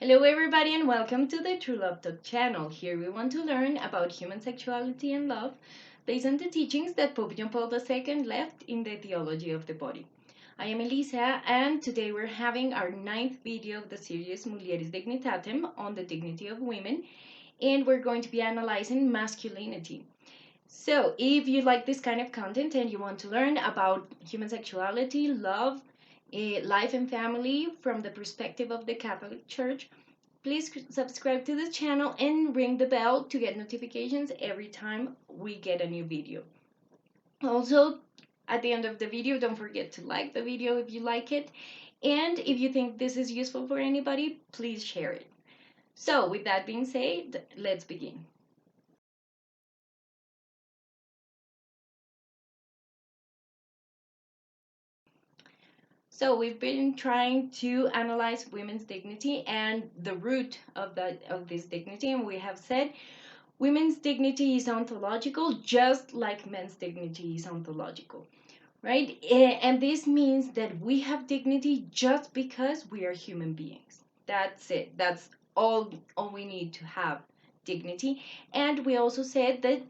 Hello everybody and welcome to the True Love Talk channel. Here we want to learn about human sexuality and love based on the teachings that Pope John Paul II left in the theology of the body. I am Elisa and today we're having our 9th video of the series Mulieris Dignitatem on the dignity of women, and we're going to be analyzing masculinity. So if you like this kind of content and you want to learn about human sexuality, love, life and family from the perspective of the Catholic Church, please subscribe to the channel and ring the bell to get notifications every time we get a new video. Also, at the end of the video, don't forget to like the video if you like it. And if you think this is useful for anybody, please share it. So with that being said, let's begin. So we've been trying to analyze women's dignity and the root of this dignity, and we have said women's dignity is ontological, just like men's dignity is ontological, right? And this means that we have dignity just because we are human beings. That's it. That's all we need to have dignity. And we also said that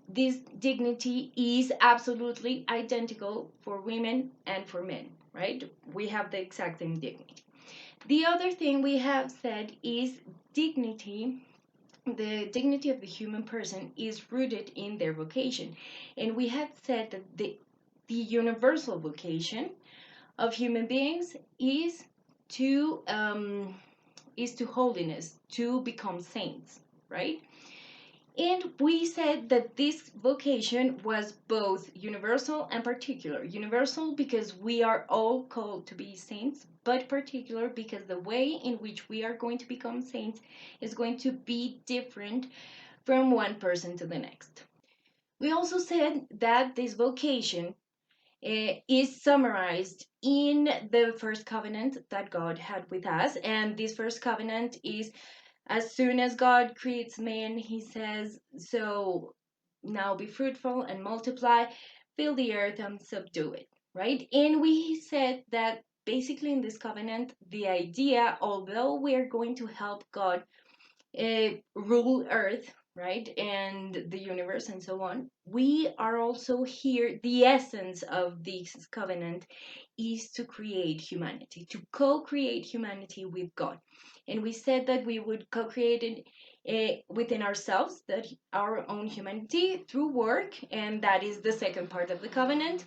this dignity is absolutely identical for women and for men, right? We have the exact same dignity. The other thing we have said is dignity, the dignity of the human person is rooted in their vocation. And we have said that the universal vocation of human beings is to holiness, to become saints, right? And we said that this vocation was both universal and particular. Universal because we are all called to be saints, but particular because the way in which we are going to become saints is going to be different from one person to the next. We also said that this vocation is summarized in the first covenant that God had with us. And this first covenant is, as soon as God creates man, he says, so now be fruitful and multiply, fill the earth and subdue it, right? And we said that basically in this covenant, the idea, although we are going to help God rule earth, right, and the universe and so on, we are also here, the essence of this covenant is to create humanity, to co-create humanity with God. And we said that we would co-create it within ourselves, that our own humanity through work, and that is the second part of the covenant.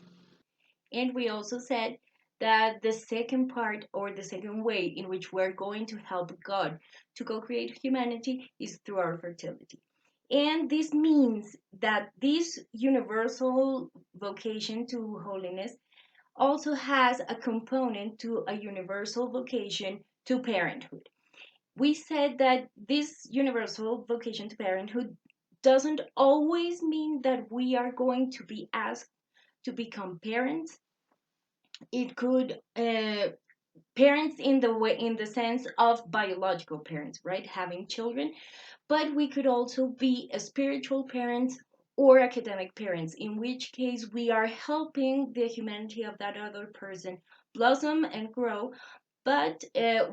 And we also said that the second part, or the second way in which we're going to help God to co-create humanity, is through our fertility. And this means that this universal vocation to holiness also has a component to a universal vocation to parenthood. We said that this universal vocation to parenthood doesn't always mean that we are going to be asked to become parents. It could parents in the sense of biological parents, right, having children, but we could also be a spiritual parents or academic parents, in which case we are helping the humanity of that other person blossom and grow, but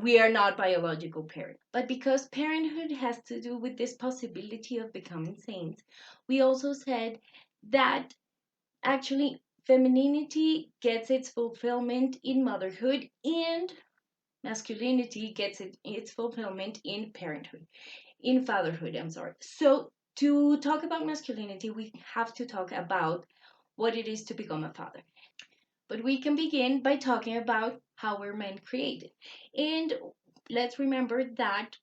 we are not biological parents. But because parenthood has to do with this possibility of becoming saints, we also said that actually femininity gets its fulfillment in motherhood, and masculinity gets its fulfillment in parenthood, in fatherhood, I'm sorry. So to talk about masculinity, we have to talk about what it is to become a father. But we can begin by talking about how we're men created. And let's remember that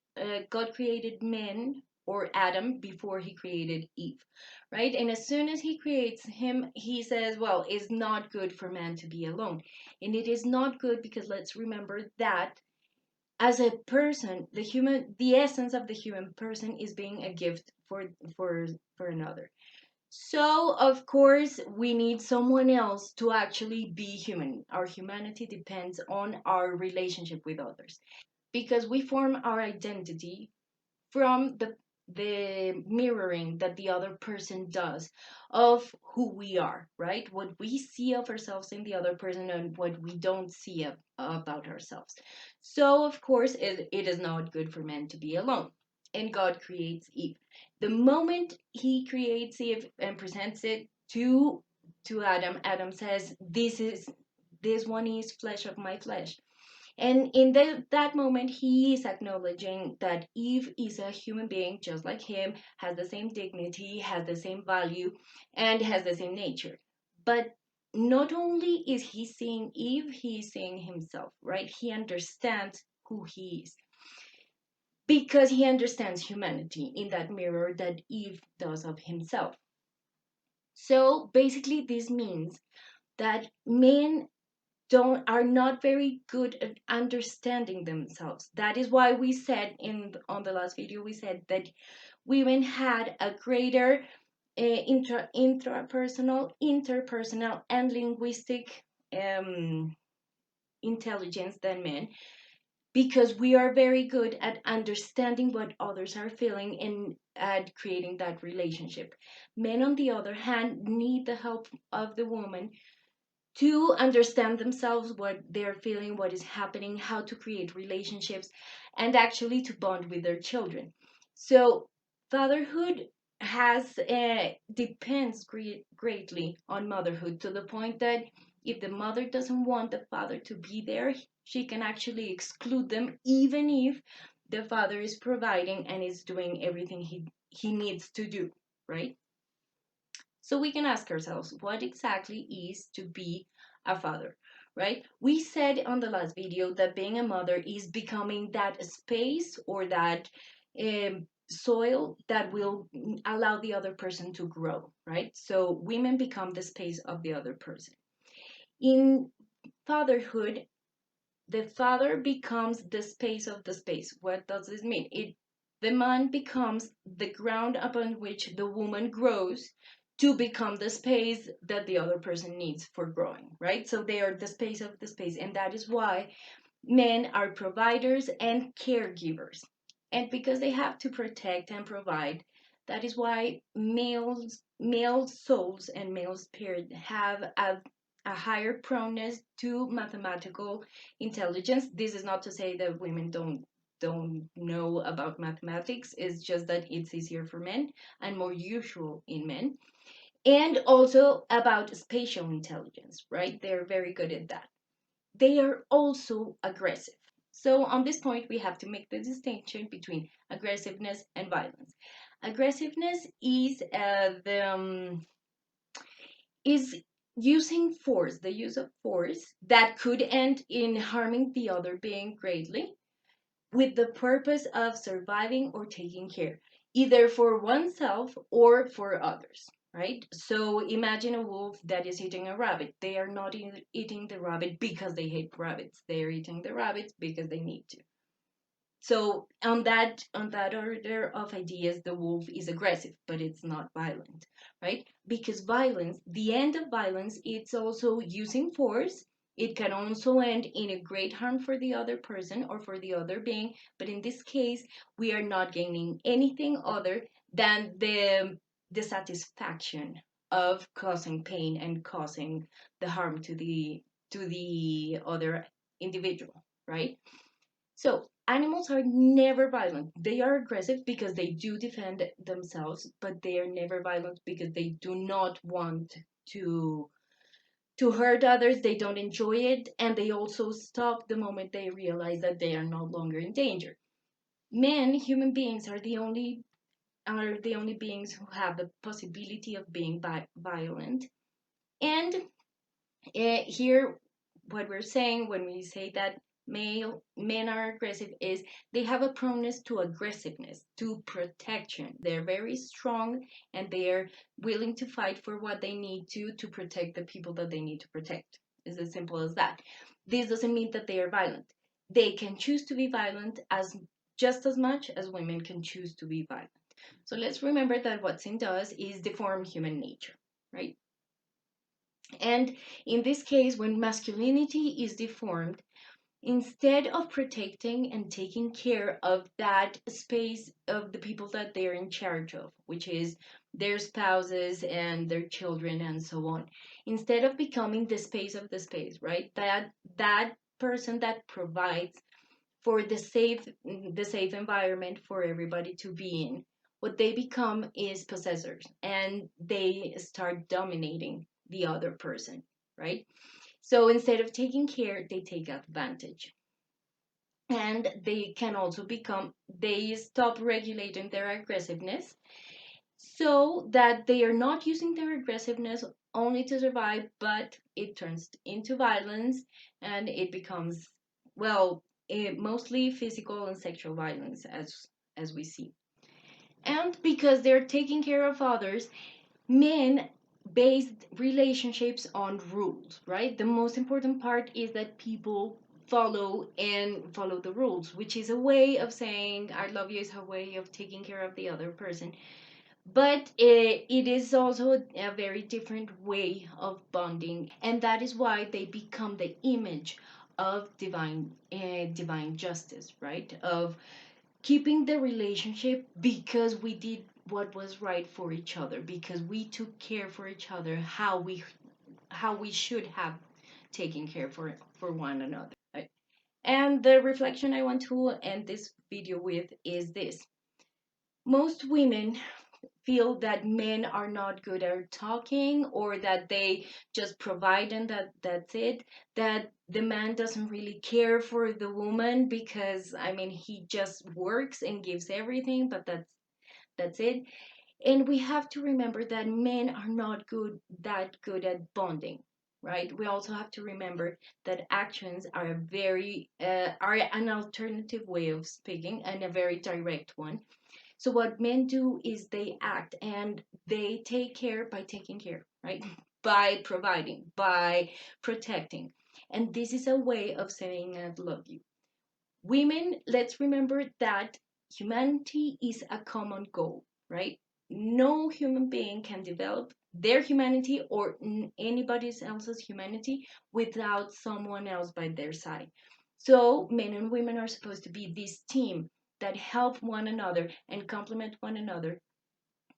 God created men, or Adam, before he created Eve, right? And as soon as he creates him, he says, well, it's not good for man to be alone. And it is not good because let's remember that as a person, the essence of the human person is being a gift for another. So, of course, we need someone else to actually be human. Our humanity depends on our relationship with others because we form our identity from the mirroring that the other person does of who we are, right? What we see of ourselves in the other person and what we don't see about ourselves. So, of course, it is not good for men to be alone. And God creates Eve. The moment he creates Eve and presents it to Adam, Adam says, this one is flesh of my flesh. And in that moment, he is acknowledging that Eve is a human being just like him, has the same dignity, has the same value, and has the same nature. But not only is he seeing Eve, he is seeing himself, right? He understands who he is because he understands humanity in that mirror that Eve does of himself. So basically, this means that men don't are not very good at understanding themselves. That is why we said on the last video, we said that women had a greater intrapersonal, interpersonal, and linguistic intelligence than men, because we are very good at understanding what others are feeling and at creating that relationship. Men, on the other hand, need the help of the woman to understand themselves, what they're feeling, what is happening, how to create relationships, and actually to bond with their children. So fatherhood has depends greatly on motherhood, to the point that if the mother doesn't want the father to be there, she can actually exclude them, even if the father is providing and is doing everything he needs to do, right? So we can ask ourselves, what exactly is to be a father, right? We said on the last video that being a mother is becoming that space or that soil that will allow the other person to grow, right? So women become the space of the other person. In fatherhood, the father becomes the space of the space. What does this mean? The man becomes the ground upon which the woman grows to become the space that the other person needs for growing, right? So they are the space of the space. And that is why men are providers and caregivers. And because they have to protect and provide, that is why male souls and male spirit have a higher proneness to mathematical intelligence. This is not to say that women don't know about mathematics. It's just that it's easier for men and more usual in men. And also about spatial intelligence, right? They're very good at that. They are also aggressive. So on this point, we have to make the distinction between aggressiveness and violence. Aggressiveness is using force, the use of force that could end in harming the other being greatly, with the purpose of surviving or taking care, either for oneself or for others, right? So imagine a wolf that is eating a rabbit. They are not eating the rabbit because they hate rabbits. They are eating the rabbits because they need to. So on that order of ideas, the wolf is aggressive, but it's not violent, right? Because violence, the end of violence, it's also using force. It can also end in a great harm for the other person or for the other being, but in this case, we are not gaining anything other than the satisfaction of causing pain and causing the harm to the other individual, right? So animals are never violent. They are aggressive because they do defend themselves, but they are never violent because they do not want to to hurt others. They don't enjoy it, and they also stop the moment they realize that they are no longer in danger. Men, human beings, are the only beings who have the possibility of being violent. And here what we're saying when we say that men are aggressive is they have a proneness to aggressiveness, to protection. They're very strong and they're willing to fight for what they need to protect the people that they need to protect. It's as simple as that. This doesn't mean that they are violent. They can choose to be violent as just as much as women can choose to be violent. So let's remember that what sin does is deform human nature, right? And in this case, when masculinity is deformed, instead of protecting and taking care of that space of the people that they're in charge of, which is their spouses and their children and so on, instead of becoming the space of the space, right? That person that provides for the safe environment for everybody to be in, what they become is possessors, and they start dominating the other person, right? So instead of taking care, they take advantage. And they can also become, they stop regulating their aggressiveness, so that they are not using their aggressiveness only to survive, but it turns into violence, and it becomes, well, mostly physical and sexual violence, as we see. And because they're taking care of others, men based relationships on rules, right? The most important part is that people follow the rules, which is a way of saying I love you, is a way of taking care of the other person. But it is also a very different way of bonding, and that is why they become the image of divine justice, right? Of keeping the relationship because we did what was right for each other, because we took care for each other, how we should have taken care for one another, right? And the reflection I want to end this video with is this: most women feel that men are not good at talking, or that they just provide and that's it, that the man doesn't really care for the woman because, I mean, he just works and gives everything, but that's it. And we have to remember that men are not that good at bonding, right? We also have to remember that actions are an alternative way of speaking, and a very direct one. So what men do is they act, and they take care by taking care, right? By providing, by protecting. And this is a way of saying I love you. Women, let's remember that humanity is a common goal, right? No human being can develop their humanity or anybody else's humanity without someone else by their side. So men and women are supposed to be this team that help one another and complement one another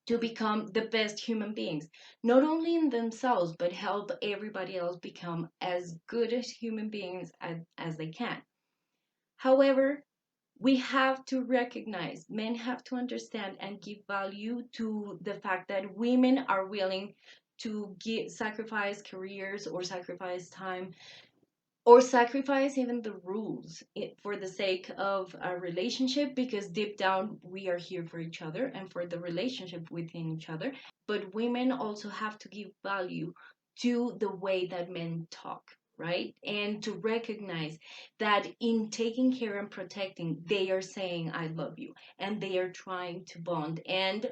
to become the best human beings, not only in themselves, but help everybody else become as good as human beings as they can. However, we have to recognize, men have to understand and give value to the fact that women are willing to sacrifice careers, or sacrifice time, or sacrifice even the rules for the sake of a relationship, because deep down we are here for each other and for the relationship within each other. But women also have to give value to the way that men talk, right? And to recognize that in taking care and protecting, they are saying I love you, and they are trying to bond, and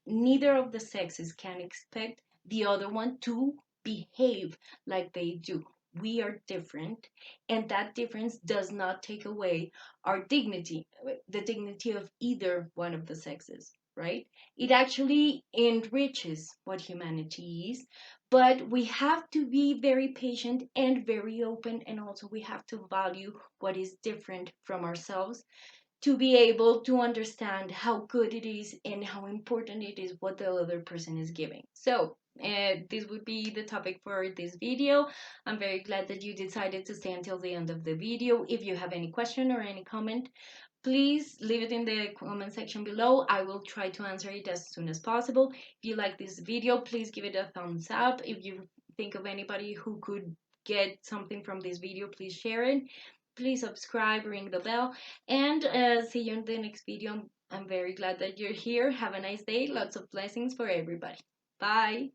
neither of the sexes can expect the other one to behave like they do. We are different, and that difference does not take away our dignity, the dignity of either one of the sexes, right? It actually enriches what humanity is, but we have to be very patient and very open, and also we have to value what is different from ourselves, to be able to understand how good it is and how important it is what the other person is giving. So, this would be the topic for this video. I'm very glad that you decided to stay until the end of the video. If you have any question or any comment, please leave it in the comment section below. I will try to answer it as soon as possible. If you like this video, please give it a thumbs up. If you think of anybody who could get something from this video, please share it. Please subscribe, ring the bell, and see you in the next video. I'm very glad that you're here. Have a nice day. Lots of blessings for everybody. Bye.